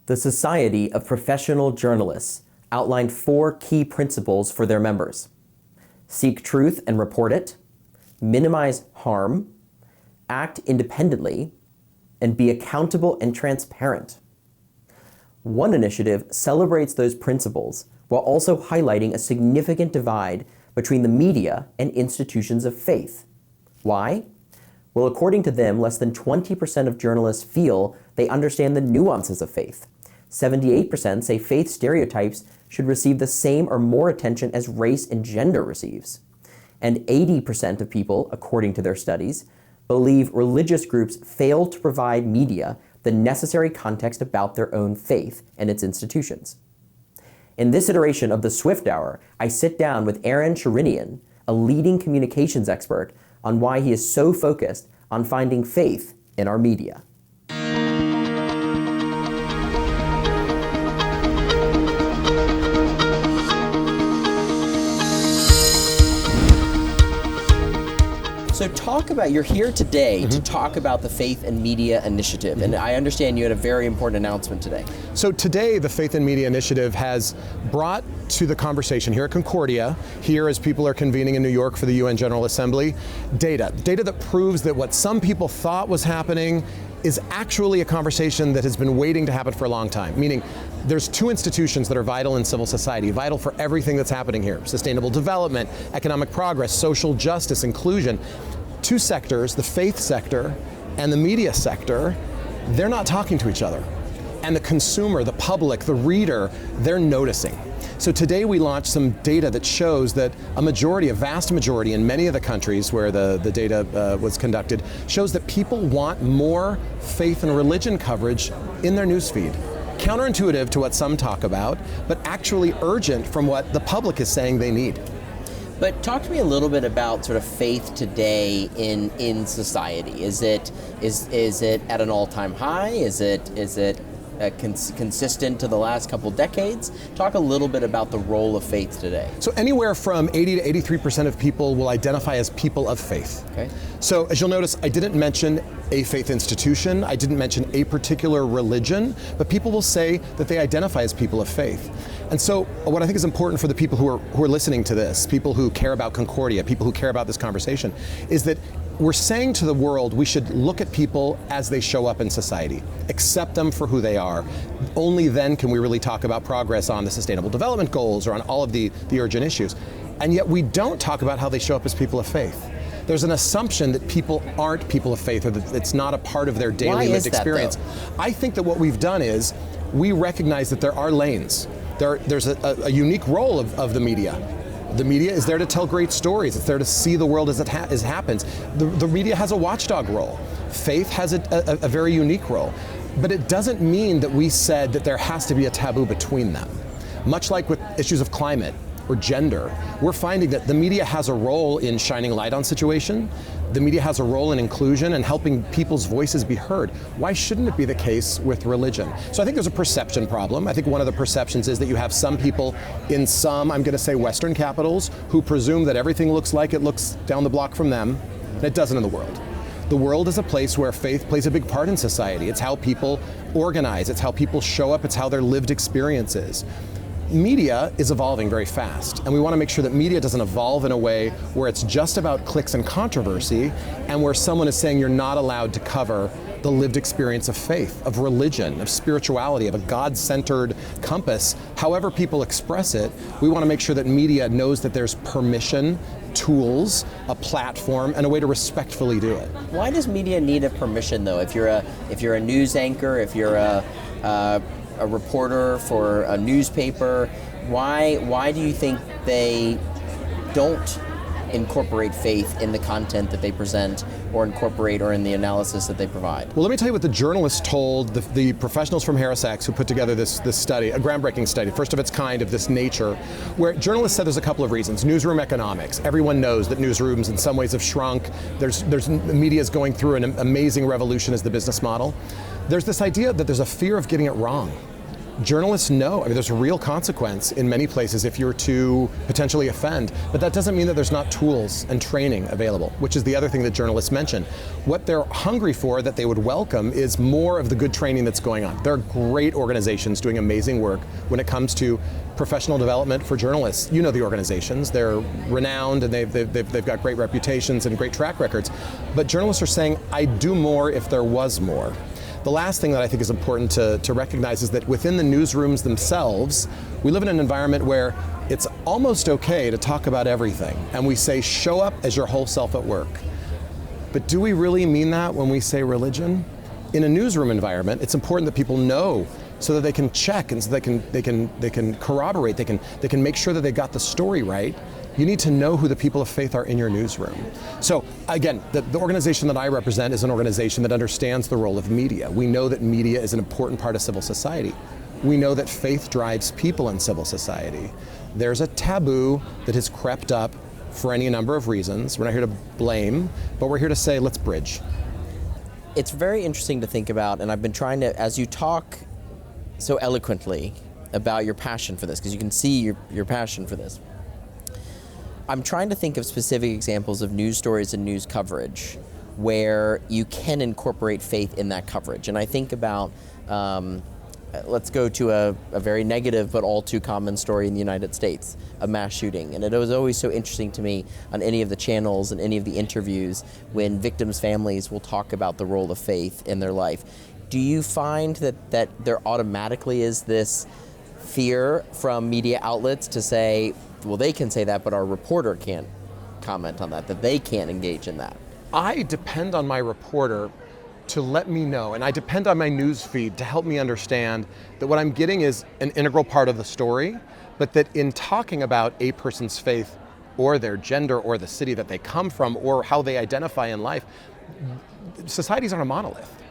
The Society of Professional Journalists outlined 4 key principles for their members: seek truth and report it, minimize harm, act independently, and be accountable and transparent. One initiative celebrates those principles while also highlighting a significant divide between the media and institutions of faith. Why? Well, according to them, less than 20% of journalists feel they understand the nuances of faith. 78% say faith stereotypes should receive the same or more attention as race and gender receives. And 80% of people, according to their studies, believe religious groups fail to provide media the necessary context about their own faith and its institutions. In this iteration of the Swift Hour, I sit down with Sherinian, a leading communications expert, on why he is so focused on finding faith in our media. So you're here today to talk about the Faith and Media Initiative, and I understand you had a very important announcement today. So today, the Faith and Media Initiative has brought to the conversation here at Concordia, here as people are convening in New York for the UN General Assembly, data that proves that what some people thought was happening is actually a conversation that has been waiting to happen for a long time, meaning there's 2 institutions that are vital in civil society, vital for everything that's happening here: sustainable development, economic progress, social justice, inclusion. 2 sectors, the faith sector and the media sector, they're not talking to each other. And the consumer, the public, the reader, they're noticing. So today we launched some data that shows that a vast majority in many of the countries where the data was conducted, shows that people want more faith and religion coverage in their newsfeed. Counterintuitive to what some talk about, but actually urgent from what the public is saying they need. But talk to me a little bit about sort of faith today in society. Is it at an all-time high? Is it consistent to the last couple decades? Talk a little bit about the role of faith today. So anywhere from 80 to 83% of people will identify as people of faith. Okay. So as you'll notice, I didn't mention a faith institution, I didn't mention a particular religion, but people will say that they identify as people of faith. And so what I think is important for the people who are listening to this, people who care about Concordia, people who care about this conversation, is that we're saying to the world we should look at people as they show up in society, accept them for who they are. Only then can we really talk about progress on the Sustainable Development Goals or on all of the urgent issues. And yet we don't talk about how they show up as people of faith. There's an assumption that people aren't people of faith, or that it's not a part of their daily lived experience. I think that what we've done is we recognize that there are lanes. There's a unique role of the media. The media is there to tell great stories. It's there to see the world as it happens. The media has a watchdog role. Faith has a very unique role. But it doesn't mean that we said that there has to be a taboo between them. Much like with issues of climate or gender, we're finding that the media has a role in shining light on situation. The media has a role in inclusion and helping people's voices be heard. Why shouldn't it be the case with religion? So I think there's a perception problem. I think one of the perceptions is that you have some people in some, I'm going to say, Western capitals who presume that everything looks like it looks down the block from them, and it doesn't in the world. The world is a place where faith plays a big part in society. It's how people organize, it's how people show up, it's how their lived experience is. Media is evolving very fast, and we want to make sure that media doesn't evolve in a way where it's just about clicks and controversy, and where someone is saying you're not allowed to cover the lived experience of faith, of religion, of spirituality, of a God-centered compass. However people express it, we want to make sure that media knows that there's permission, tools, a platform, and a way to respectfully do it. Why does media need a permission, though? If you're a news anchor, if you're a reporter for a newspaper, why do you think they don't incorporate faith in the content that they present, or incorporate or in the analysis that they provide? Well, let me tell you what the journalists told the professionals from Harris X who put together this study, a groundbreaking study, first of its kind of this nature, where journalists said there's a couple of reasons. Newsroom economics. Everyone knows that newsrooms in some ways have shrunk. The media is going through an amazing revolution as the business model. There's this idea that there's a fear of getting it wrong. Journalists know, I mean, there's a real consequence in many places if you're to potentially offend, but that doesn't mean that there's not tools and training available, which is the other thing that journalists mention. What they're hungry for, that they would welcome, is more of the good training that's going on. There are great organizations doing amazing work when it comes to professional development for journalists. You know the organizations, they're renowned and they've got great reputations and great track records, but journalists are saying, I'd do more if there was more. The last thing that I think is important to recognize is that within the newsrooms themselves, we live in an environment where it's almost okay to talk about everything. And we say, show up as your whole self at work. But do we really mean that when we say religion? In a newsroom environment, it's important that people know so that they can check and so they can corroborate, they can make sure that they got the story right. You need to know who the people of faith are in your newsroom. So again, the organization that I represent is an organization that understands the role of media. We know that media is an important part of civil society. We know that faith drives people in civil society. There's a taboo that has crept up for any number of reasons. We're not here to blame, but we're here to say, let's bridge. It's very interesting to think about, and I've been trying to, as you talk so eloquently about your passion for this, because you can see your passion for this. I'm trying to think of specific examples of news stories and news coverage where you can incorporate faith in that coverage. And I think about, let's go to a very negative but all too common story in the United States, a mass shooting. And it was always so interesting to me on any of the channels and any of the interviews when victims' families will talk about the role of faith in their life. Do you find that there automatically is this fear from media outlets to say, well, they can say that, but our reporter can't comment on that they can't engage in that? I depend on my reporter to let me know, and I depend on my news feed to help me understand that what I'm getting is an integral part of the story, but that in talking about a person's faith or their gender or the city that they come from or how they identify in life, societies aren't a monolith.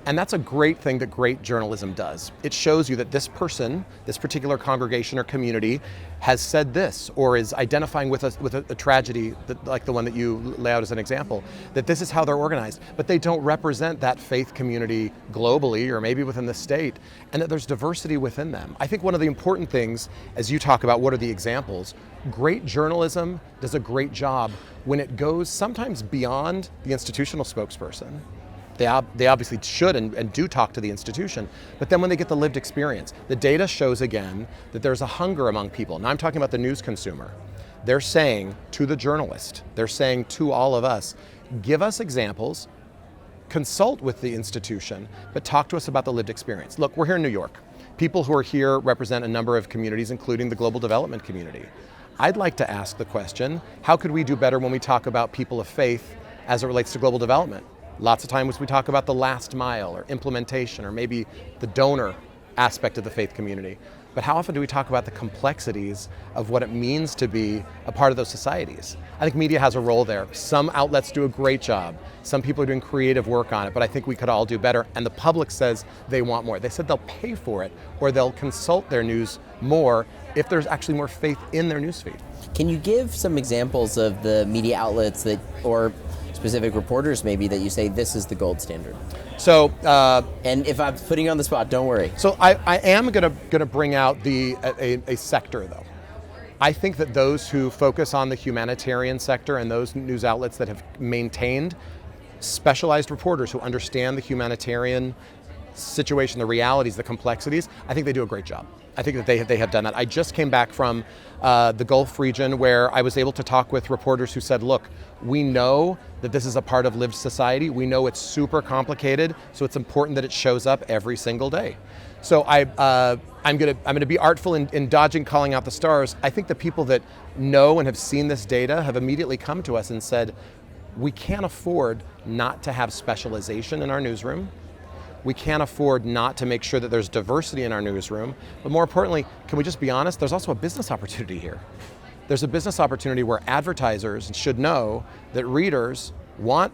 And that's a great thing that great journalism does. It shows you that this person, this particular congregation or community, has said this, or is identifying with a tragedy like the one that you lay out as an example, that this is how they're organized, but they don't represent that faith community globally or maybe within the state, and that there's diversity within them. I think one of the important things, as you talk about what are the examples, great journalism does a great job when it goes sometimes beyond the institutional spokesperson. They obviously should and do talk to the institution, but then when they get the lived experience, the data shows again that there's a hunger among people. Now I'm talking about the news consumer. They're saying to the journalist, they're saying to all of us, give us examples, consult with the institution, but talk to us about the lived experience. Look, we're here in New York. People who are here represent a number of communities, including the global development community. I'd like to ask the question, how could we do better when we talk about people of faith as it relates to global development? Lots of times we talk about the last mile or implementation or maybe the donor aspect of the faith community. But how often do we talk about the complexities of what it means to be a part of those societies? I think media has a role there. Some outlets do a great job. Some people are doing creative work on it, but I think we could all do better. And the public says they want more. They said they'll pay for it or they'll consult their news more if there's actually more faith in their newsfeed. Can you give some examples of the media outlets that, or specific reporters maybe, that you say this is the gold standard? So, and if I'm putting you on the spot, don't worry. So I am gonna bring out a sector though. I think that those who focus on the humanitarian sector and those news outlets that have maintained specialized reporters who understand the humanitarian situation, the realities, the complexities, I think they do a great job. I think that they have done that. I just came back from the Gulf region where I was able to talk with reporters who said, look, we know that this is a part of lived society. We know it's super complicated, so it's important that it shows up every single day. So I'm gonna be artful in dodging calling out the stars. I think the people that know and have seen this data have immediately come to us and said, we can't afford not to have specialization in our newsroom. We can't afford not to make sure that there's diversity in our newsroom. But more importantly, can we just be honest? There's also a business opportunity here. There's a business opportunity where advertisers should know that readers want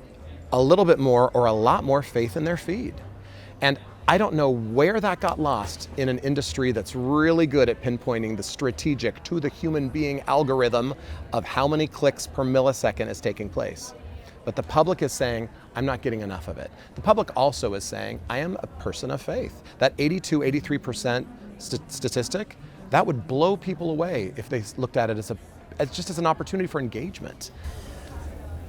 a little bit more or a lot more faith in their feed. And I don't know where that got lost in an industry that's really good at pinpointing the strategic to the human being algorithm of how many clicks per millisecond is taking place. But the public is saying, I'm not getting enough of it. The public also is saying, I am a person of faith. That 82, 83% statistic, that would blow people away if they looked at it as just as an opportunity for engagement.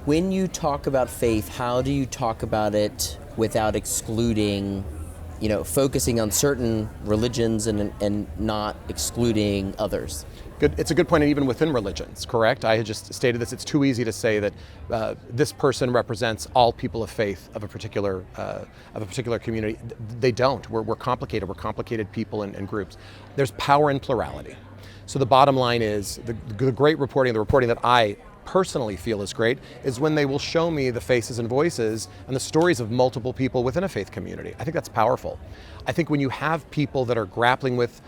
When you talk about faith, how do you talk about it without excluding, focusing on certain religions and not excluding others? Good. It's a good point, and even within religions, correct? I had just stated this. It's too easy to say that this person represents all people of faith of a particular community. They don't. We're complicated. We're complicated people and groups. There's power in plurality. So the bottom line is the great reporting, the reporting that I personally feel is great, is when they will show me the faces and voices and the stories of multiple people within a faith community. I think that's powerful. I think when you have people that are grappling with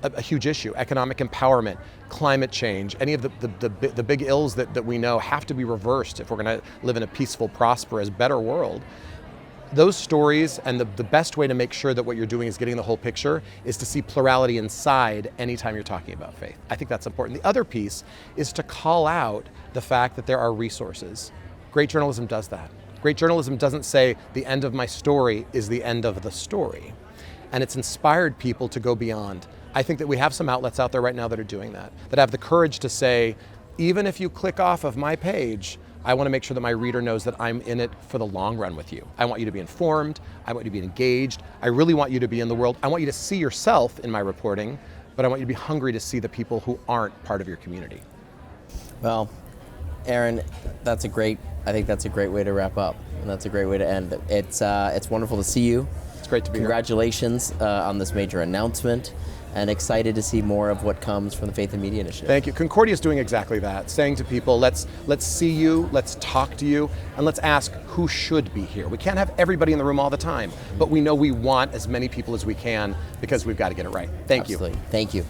a huge issue, economic empowerment, climate change, any of the big ills that we know have to be reversed if we're going to live in a peaceful, prosperous, better world. Those stories, and the best way to make sure that what you're doing is getting the whole picture, is to see plurality inside anytime you're talking about faith. I think that's important. The other piece is to call out the fact that there are resources. Great journalism does that. Great journalism doesn't say the end of my story is the end of the story. And it's inspired people to go beyond. I think that we have some outlets out there right now that are doing that have the courage to say, even if you click off of my page, I want to make sure that my reader knows that I'm in it for the long run with you. I want you to be informed. I want you to be engaged. I really want you to be in the world. I want you to see yourself in my reporting, but I want you to be hungry to see the people who aren't part of your community. Well, Aaron, I think that's a great way to wrap up, and that's a great way to end. It's wonderful to see you. It's great to be here. Congratulations on this major announcement, and excited to see more of what comes from the Faith and Media Initiative. Thank you. Concordia is doing exactly that, saying to people, let's see you, let's talk to you, and let's ask who should be here. We can't have everybody in the room all the time, but we know we want as many people as we can because we've got to get it right. Thank you. Absolutely. Thank you.